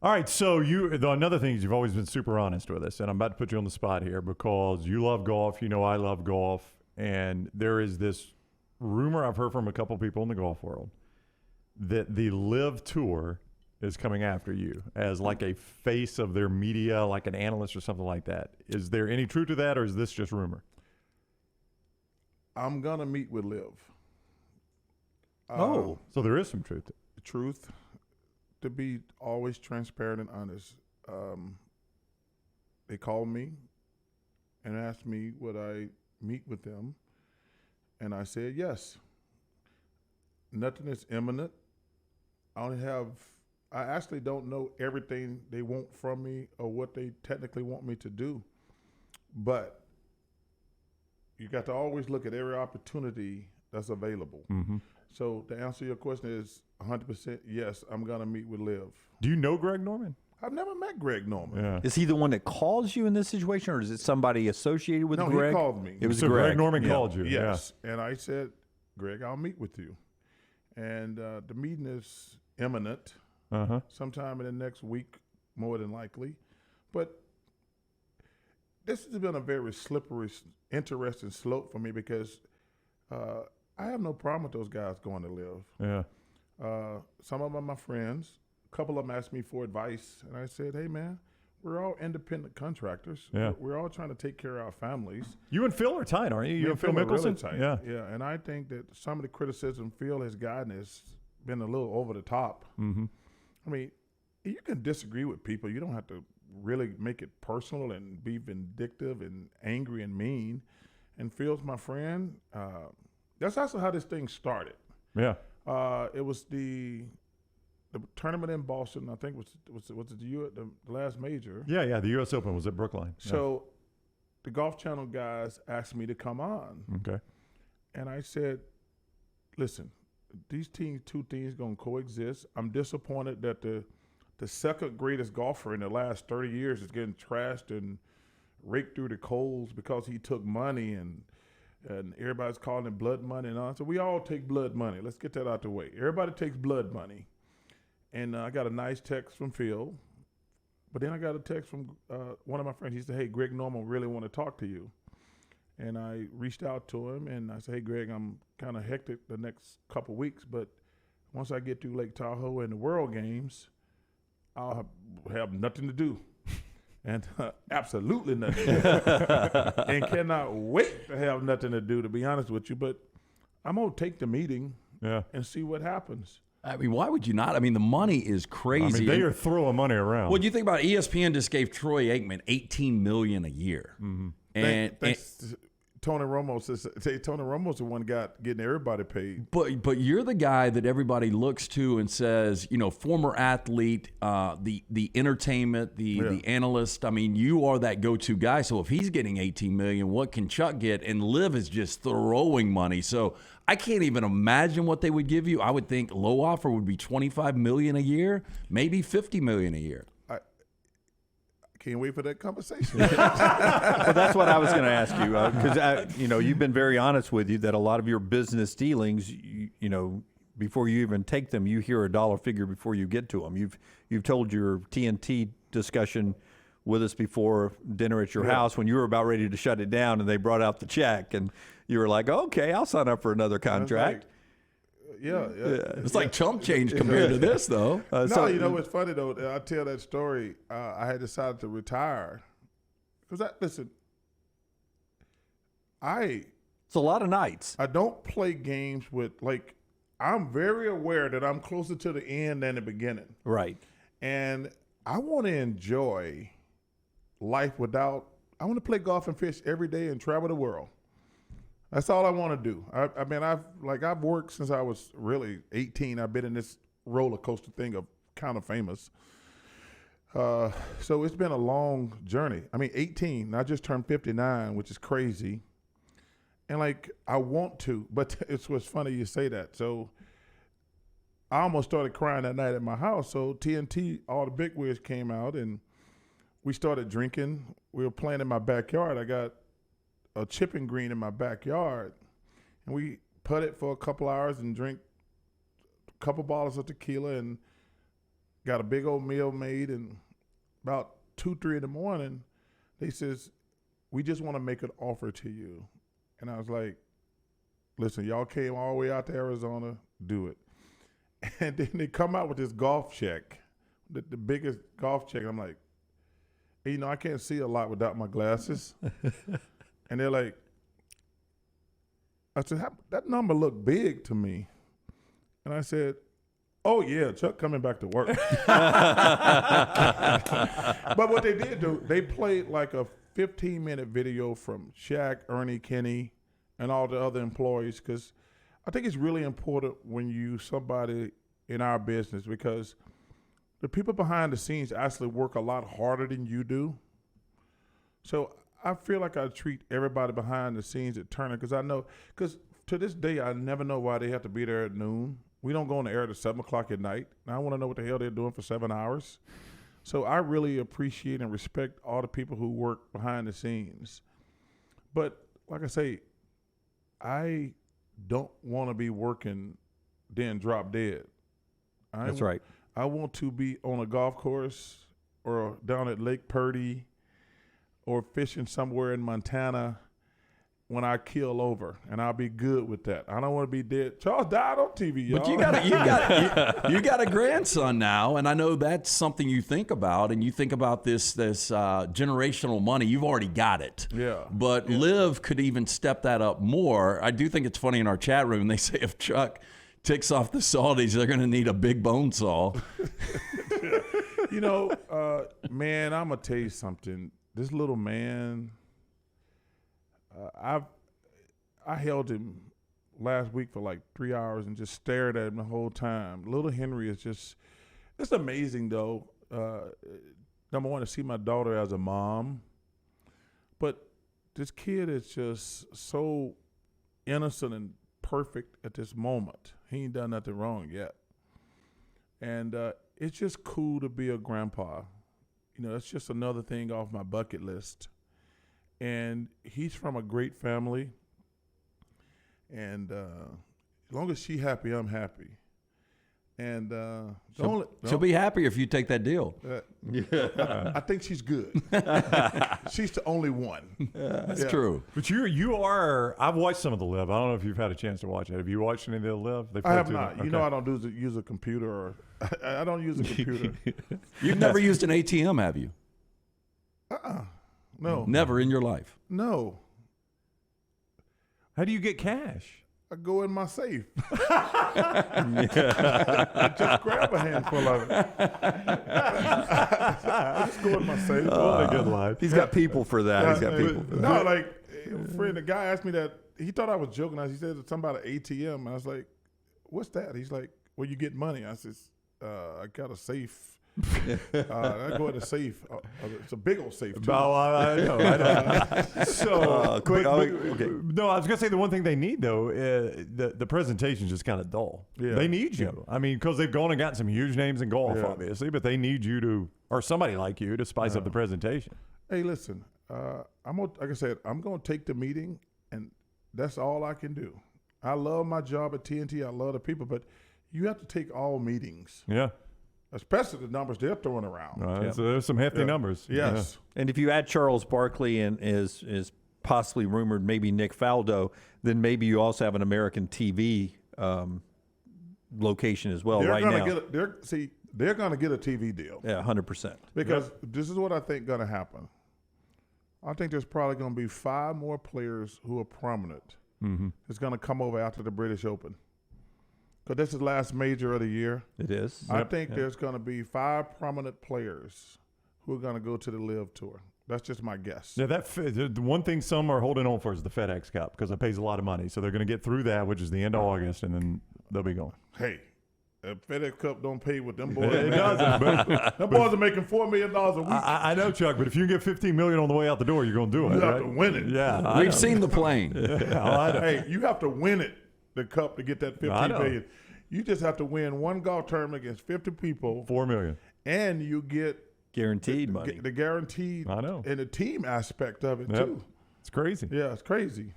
All right, so another thing is you've always been super honest with us, and I'm about to put you on the spot here because you love golf, I love golf, and there is this rumor I've heard from a couple people in the golf world that the LIV Tour is coming after you as like a face of their media, like an analyst or something like that. Is there any truth to that, or is this just rumor? I'm going to meet with LIV. So there is some truth to it. The truth. To be always transparent and honest, they called me and asked me would I meet with them, and I said yes. Nothing is imminent. I actually don't know everything they want from me or what they technically want me to do, but you got to always look at every opportunity that's available. Mm-hmm. So to answer your question is 100% yes, I'm going to meet with LIV. Do you know Greg Norman? I've never met Greg Norman. Yeah. Is he the one that calls you in this situation, or is it somebody associated with Greg? No, he called me. It was so Greg. Norman called you. Yes. Yeah. And I said, Greg, I'll meet with you. And the meeting is imminent, sometime in the next week, more than likely. But this has been a very slippery, interesting slope for me because I have no problem with those guys going to LIV. Yeah. Some of them are my friends. A couple of them asked me for advice, and I said, hey, man, we're all independent contractors. Yeah. We're all trying to take care of our families. You and Phil are tight, aren't you? You and Phil are Mickelson? really tight. Yeah. Yeah, and I think that some of the criticism Phil has gotten has been a little over the top. Mm-hmm. I mean, you can disagree with people. You don't have to really make it personal and be vindictive and angry and mean. And Phil's my friend. That's also how this thing started. Yeah. It was the tournament in Boston. I think was it the last major. Yeah. The U.S. Open was at Brookline. So the Golf Channel guys asked me to come on. Okay. And I said, listen, these two teams going to coexist. I'm disappointed that the second greatest golfer in the last 30 years is getting trashed and raked through the coals because he took money and everybody's calling it blood money and all. So we all take blood money. Let's get that out the way. Everybody takes blood money. And I got a nice text from Phil. But then I got a text from one of my friends. He said, hey, Greg Norman really want to talk to you. And I reached out to him, and I said, hey, Greg, I'm kind of hectic the next couple weeks, but once I get through Lake Tahoe and the World Games, I'll have nothing to do. And absolutely nothing to do. And cannot wait to have nothing to do, to be honest with you. But I'm going to take the meeting and see what happens. I mean, why would you not? I mean, the money is crazy. I mean, they are throwing money around. Well, you think about it, ESPN just gave Troy Aikman $18 million a year. Mm-hmm. Thanks Tony Romo's the one getting everybody paid. But you're the guy that everybody looks to and says, former athlete, the entertainment, the analyst. I mean, you are that go-to guy. So if he's getting $18 million, what can Chuck get? And LIV is just throwing money. So I can't even imagine what they would give you. I would think low offer would be $25 million a year, maybe $50 million a year. Can't wait for that conversation. Well, that's what I was going to ask you, because you've been very honest with you that a lot of your business dealings, before you even take them, you hear a dollar figure before you get to them. You've told your TNT discussion with us before dinner at your house when you were about ready to shut it down, and they brought out the check, and you were like, "Okay, I'll sign up for another contract." Yeah. It's like chump change compared to this, though. It's funny, though. I tell that story. I had decided to retire. Because, listen, it's a lot of nights. I don't play games with, I'm very aware that I'm closer to the end than the beginning. Right. And I want to enjoy life I want to play golf and fish every day and travel the world. That's all I want to do. I mean, I've worked since I was really 18. I've been in this roller coaster thing of kind of famous. So it's been a long journey. I mean, 18. I just turned 59, which is crazy. And I want to, but it's what's funny you say that. So I almost started crying that night at my house. So TNT, all the big wigs came out and we started drinking. We were playing in my backyard. I got a chipping green in my backyard, and we putted for a couple hours and drank a couple bottles of tequila and got a big old meal made, and about 2, 3 in the morning, they says, we just want to make an offer to you. And I was like, listen, y'all came all the way out to Arizona, do it. And then they come out with this golf check, the biggest golf check. I'm like, hey, I can't see a lot without my glasses. And they're like, I said, that number looked big to me. And I said, oh, yeah, Chuck coming back to work. But what they did do, they played like a 15-minute video from Shaq, Ernie, Kenny, and all the other employees, because I think it's really important when you somebody in our business, because the people behind the scenes actually work a lot harder than you do. So I feel like I treat everybody behind the scenes at Turner, because I know, because to this day, I never know why they have to be there at noon. We don't go on the air at 7 o'clock at night. And I want to know what the hell they're doing for 7 hours. So I really appreciate and respect all the people who work behind the scenes. But like I say, I don't want to be working then drop dead. That's right. I want to be on a golf course or down at Lake Purdy or fishing somewhere in Montana when I keel over, and I'll be good with that. I don't want to be dead. Charles died on TV, y'all. But you got a grandson now, and I know that's something you think about, and you think about this generational money. You've already got it. Yeah. But LIV could even step that up more. I do think it's funny in our chat room, they say if Chuck ticks off the Saudis, they're going to need a big bone saw. Man, I'm going to tell you something. This little man, I held him last week for like 3 hours and just stared at him the whole time. Little Henry is just, it's amazing though. Number one, to see my daughter as a mom, but this kid is just so innocent and perfect at this moment. He ain't done nothing wrong yet. And it's just cool to be a grandpa. It's just another thing off my bucket list. And he's from a great family. And as long as she's happy, I'm happy. And she'll be happier if you take that deal. I think she's good. She's the only one. That's true. But you are. I've watched some of the LIV. I don't know if you've had a chance to watch it. Have you watched any of the LIV? I have not. Okay. I don't use a computer. Or I don't use a computer. You've never used an ATM, have you? No. Never in your life? No. How do you get cash? I go in my safe. I just grab a handful of it. I just go in my safe. What a good life. He's got people for that. He's got people for that. No, like, friend, the guy asked me that. He thought I was joking. He said something about an ATM. And I was like, what's that? He's like, well, you get money. I said, I got a safe. I go in the safe. It's a big old safe, too. I know. So, quick. Okay. No, I was going to say the one thing they need, though, the presentation is just kind of dull. Yeah. They need you. I mean, because they've gone and gotten some huge names in golf, obviously, but they need you to, or somebody like you, to spice up the presentation. Hey, listen, like I said, I'm going to take the meeting, and that's all I can do. I love my job at TNT. I love the people, but you have to take all meetings. Yeah. Especially the numbers they're throwing around. So there's some hefty numbers. Yes. Yeah. And if you add Charles Barkley and is possibly rumored maybe Nick Faldo, then maybe you also have an American TV location as well They're right gonna now. They're going to get a TV deal. Yeah, 100%. Because this is what I think going to happen. I think there's probably going to be 5 more players who are prominent that's going to come over after the British Open. Because this is the last major of the year. It is. I think there's going to be 5 prominent players who are going to go to the LIV Tour. That's just my guess. Yeah, the one thing some are holding on for is the FedEx Cup because it pays a lot of money. So they're going to get through that, which is the end of August, and then they'll be going. Hey, the FedEx Cup don't pay what them boys. It doesn't. Them boys are making $4 million a week. I know, Chuck, but if you can get $15 million on the way out the door, you're going to do it. You have right? to win it. Yeah, We've seen the plane. Hey, you have to win it, the cup, to get that $15 million. You just have to win one golf tournament against 50 people. $4 million. And you get Guaranteed money. The guaranteed. I know. And the team aspect of it, too. It's crazy. Yeah, it's crazy.